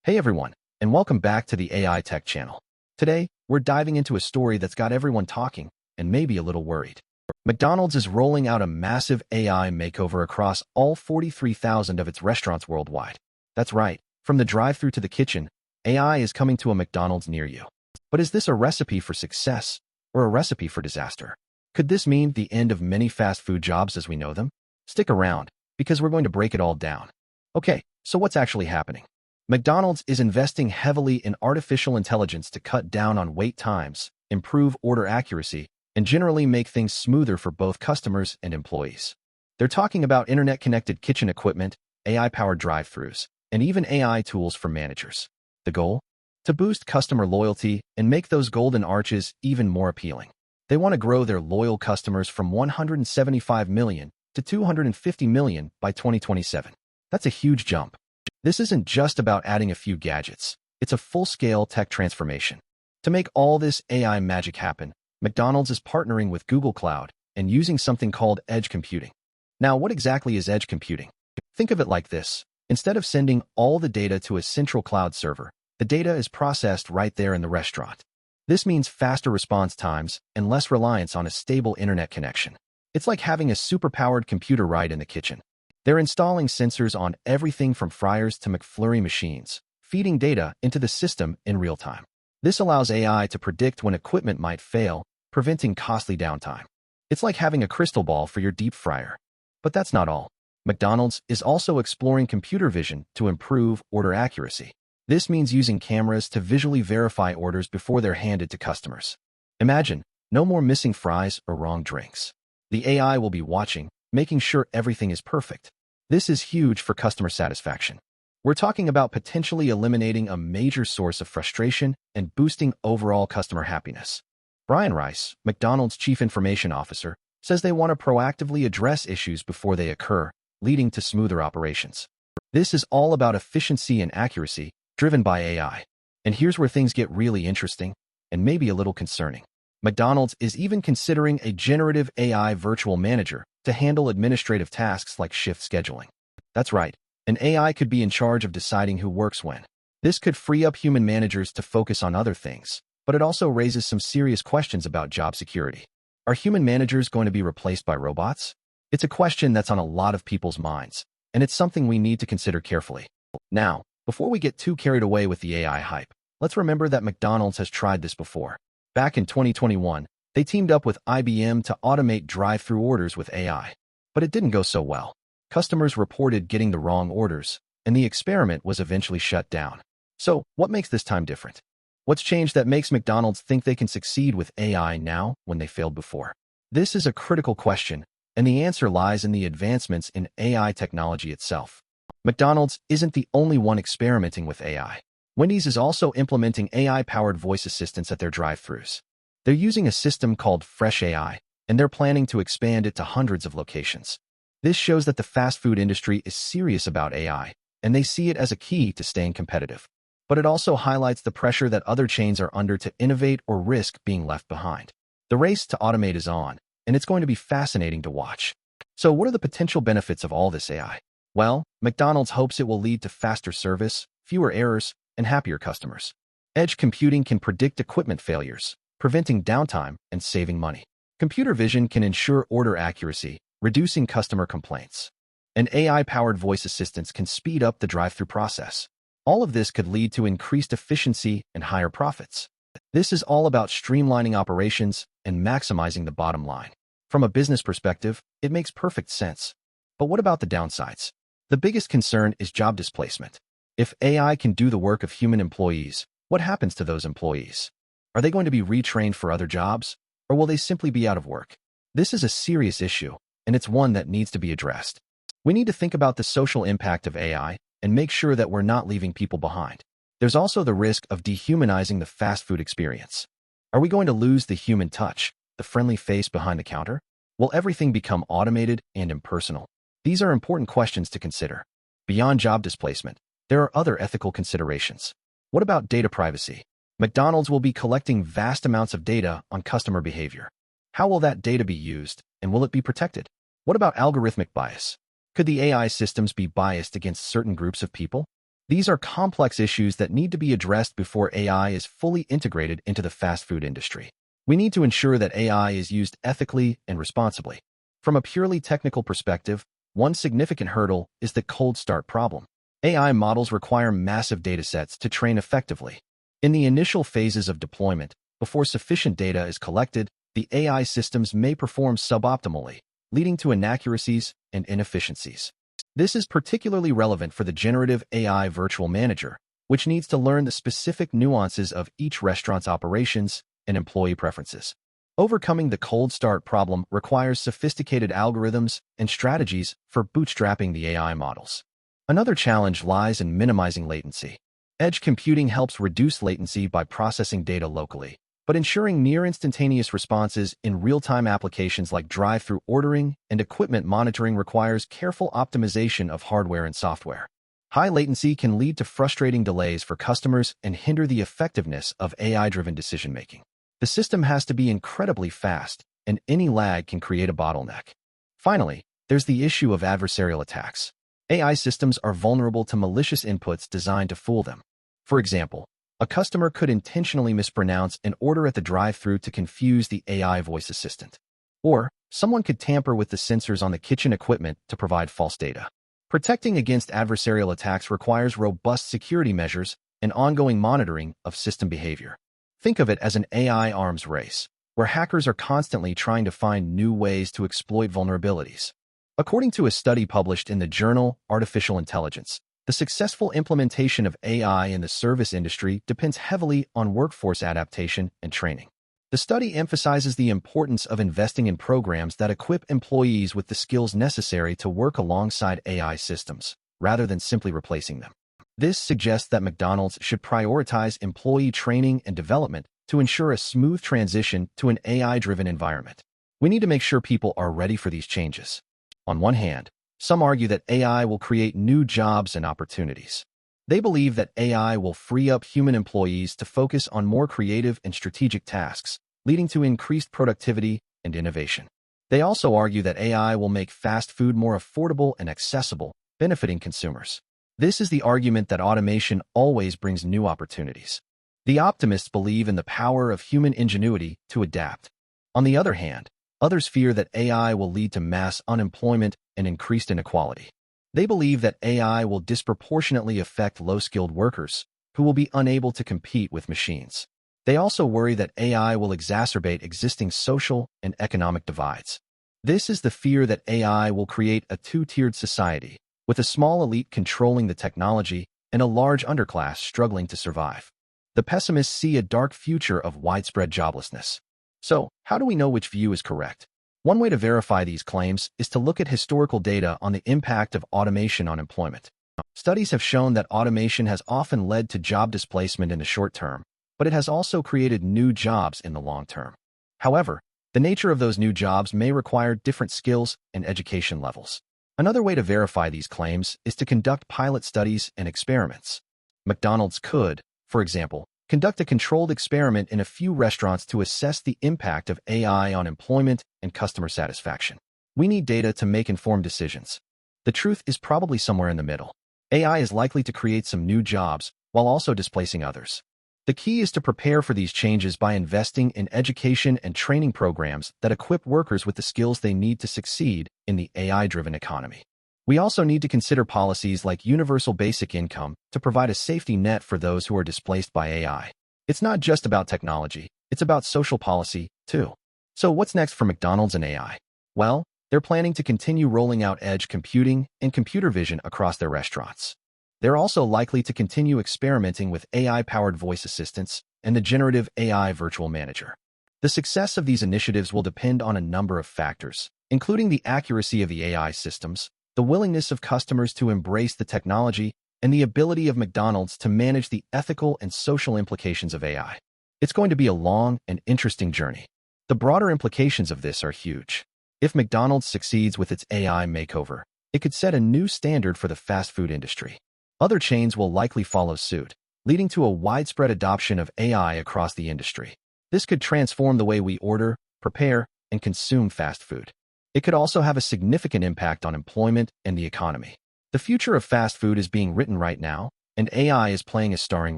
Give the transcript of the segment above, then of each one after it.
Hey everyone, and welcome back to the AI Tech channel. Today, we're diving into a story that's got everyone talking and maybe a little worried. McDonald's is rolling out a massive AI makeover across all 43,000 of its restaurants worldwide. That's right, from the drive-thru to the kitchen, AI is coming to a McDonald's near you. But is this a recipe for success or a recipe for disaster? Could this mean the end of many fast food jobs as we know them? Stick around, because we're going to break it all down. Okay, so what's actually happening? McDonald's is investing heavily in artificial intelligence to cut down on wait times, improve order accuracy, and generally make things smoother for both customers and employees. They're talking about internet-connected kitchen equipment, AI-powered drive-thrus, and even AI tools for managers. The goal? To boost customer loyalty and make those golden arches even more appealing. They want to grow their loyal customers from 175 million to 250 million by 2027. That's a huge jump. This isn't just about adding a few gadgets. It's a full-scale tech transformation. To make all this AI magic happen, McDonald's is partnering with Google Cloud and using something called edge computing. Now, what exactly is edge computing? Think of it like this. Instead of sending all the data to a central cloud server, the data is processed right there in the restaurant. This means faster response times and less reliance on a stable internet connection. It's like having a superpowered computer right in the kitchen. They're installing sensors on everything from fryers to McFlurry machines, feeding data into the system in real time. This allows AI to predict when equipment might fail, preventing costly downtime. It's like having a crystal ball for your deep fryer. But that's not all. McDonald's is also exploring computer vision to improve order accuracy. This means using cameras to visually verify orders before they're handed to customers. Imagine, no more missing fries or wrong drinks. The AI will be watching, making sure everything is perfect. This is huge for customer satisfaction. We're talking about potentially eliminating a major source of frustration and boosting overall customer happiness. Brian Rice, McDonald's Chief Information Officer, says they want to proactively address issues before they occur, leading to smoother operations. This is all about efficiency and accuracy, driven by AI. And here's where things get really interesting, and maybe a little concerning. McDonald's is even considering a generative AI virtual manager to handle administrative tasks like shift scheduling. That's right, an AI could be in charge of deciding who works when. This could free up human managers to focus on other things, but it also raises some serious questions about job security. Are human managers going to be replaced by robots? It's a question that's on a lot of people's minds, and it's something we need to consider carefully. Now, before we get too carried away with the AI hype, let's remember that McDonald's has tried this before. Back in 2021, they teamed up with IBM to automate drive-thru orders with AI. But it didn't go so well. Customers reported getting the wrong orders, and the experiment was eventually shut down. So, what makes this time different? What's changed that makes McDonald's think they can succeed with AI now when they failed before? This is a critical question, and the answer lies in the advancements in AI technology itself. McDonald's isn't the only one experimenting with AI. Wendy's is also implementing AI-powered voice assistants at their drive-thrus. They're using a system called Fresh AI, and they're planning to expand it to hundreds of locations. This shows that the fast food industry is serious about AI, and they see it as a key to staying competitive. But it also highlights the pressure that other chains are under to innovate or risk being left behind. The race to automate is on, and it's going to be fascinating to watch. So what are the potential benefits of all this AI? Well, McDonald's hopes it will lead to faster service, fewer errors, and happier customers. Edge computing can predict equipment failures, preventing downtime and saving money. Computer vision can ensure order accuracy, reducing customer complaints. And AI-powered voice assistants can speed up the drive-thru process. All of this could lead to increased efficiency and higher profits. This is all about streamlining operations and maximizing the bottom line. From a business perspective, it makes perfect sense. But what about the downsides? The biggest concern is job displacement. If AI can do the work of human employees, what happens to those employees? Are they going to be retrained for other jobs, or will they simply be out of work? This is a serious issue, and it's one that needs to be addressed. We need to think about the social impact of AI and make sure that we're not leaving people behind. There's also the risk of dehumanizing the fast food experience. Are we going to lose the human touch, the friendly face behind the counter? Will everything become automated and impersonal? These are important questions to consider. Beyond job displacement, there are other ethical considerations. What about data privacy? McDonald's will be collecting vast amounts of data on customer behavior. How will that data be used, and will it be protected? What about algorithmic bias? Could the AI systems be biased against certain groups of people? These are complex issues that need to be addressed before AI is fully integrated into the fast food industry. We need to ensure that AI is used ethically and responsibly. From a purely technical perspective, one significant hurdle is the cold start problem. AI models require massive datasets to train effectively. In the initial phases of deployment, before sufficient data is collected, the AI systems may perform suboptimally, leading to inaccuracies and inefficiencies. This is particularly relevant for the generative AI virtual manager, which needs to learn the specific nuances of each restaurant's operations and employee preferences. Overcoming the cold start problem requires sophisticated algorithms and strategies for bootstrapping the AI models. Another challenge lies in minimizing latency. Edge computing helps reduce latency by processing data locally, but ensuring near-instantaneous responses in real-time applications like drive-thru ordering and equipment monitoring requires careful optimization of hardware and software. High latency can lead to frustrating delays for customers and hinder the effectiveness of AI-driven decision-making. The system has to be incredibly fast, and any lag can create a bottleneck. Finally, there's the issue of adversarial attacks. AI systems are vulnerable to malicious inputs designed to fool them. For example, a customer could intentionally mispronounce an order at the drive-thru to confuse the AI voice assistant. Or, someone could tamper with the sensors on the kitchen equipment to provide false data. Protecting against adversarial attacks requires robust security measures and ongoing monitoring of system behavior. Think of it as an AI arms race, where hackers are constantly trying to find new ways to exploit vulnerabilities. According to a study published in the journal Artificial Intelligence, the successful implementation of AI in the service industry depends heavily on workforce adaptation and training. The study emphasizes the importance of investing in programs that equip employees with the skills necessary to work alongside AI systems, rather than simply replacing them. This suggests that McDonald's should prioritize employee training and development to ensure a smooth transition to an AI-driven environment. We need to make sure people are ready for these changes. On one hand, some argue that AI will create new jobs and opportunities. They believe that AI will free up human employees to focus on more creative and strategic tasks, leading to increased productivity and innovation. They also argue that AI will make fast food more affordable and accessible, benefiting consumers. This is the argument that automation always brings new opportunities. The optimists believe in the power of human ingenuity to adapt. On the other hand, others fear that AI will lead to mass unemployment and increased inequality. They believe that AI will disproportionately affect low-skilled workers, who will be unable to compete with machines. They also worry that AI will exacerbate existing social and economic divides. This is the fear that AI will create a two-tiered society, with a small elite controlling the technology and a large underclass struggling to survive. The pessimists see a dark future of widespread joblessness. So, how do we know which view is correct? One way to verify these claims is to look at historical data on the impact of automation on employment. Studies have shown that automation has often led to job displacement in the short term, but it has also created new jobs in the long term. However, the nature of those new jobs may require different skills and education levels. Another way to verify these claims is to conduct pilot studies and experiments. McDonald's could, for example, conduct a controlled experiment in a few restaurants to assess the impact of AI on employment and customer satisfaction. We need data to make informed decisions. The truth is probably somewhere in the middle. AI is likely to create some new jobs while also displacing others. The key is to prepare for these changes by investing in education and training programs that equip workers with the skills they need to succeed in the AI-driven economy. We also need to consider policies like universal basic income to provide a safety net for those who are displaced by AI. It's not just about technology, it's about social policy, too. So what's next for McDonald's and AI? Well, they're planning to continue rolling out edge computing and computer vision across their restaurants. They're also likely to continue experimenting with AI-powered voice assistants and the generative AI virtual manager. The success of these initiatives will depend on a number of factors, including the accuracy of the AI systems, the willingness of customers to embrace the technology, and the ability of McDonald's to manage the ethical and social implications of AI. It's going to be a long and interesting journey. The broader implications of this are huge. If McDonald's succeeds with its AI makeover, it could set a new standard for the fast food industry. Other chains will likely follow suit, leading to a widespread adoption of AI across the industry. This could transform the way we order, prepare, and consume fast food. It could also have a significant impact on employment and the economy. The future of fast food is being written right now, and AI is playing a starring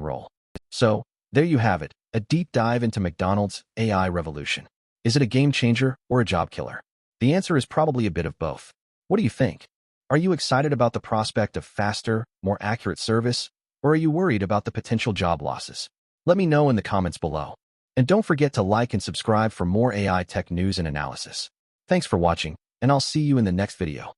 role. So, there you have it, a deep dive into McDonald's AI revolution. Is it a game changer or a job killer? The answer is probably a bit of both. What do you think? Are you excited about the prospect of faster, more accurate service, or are you worried about the potential job losses? Let me know in the comments below. And don't forget to like and subscribe for more AI tech news and analysis. Thanks for watching, and I'll see you in the next video.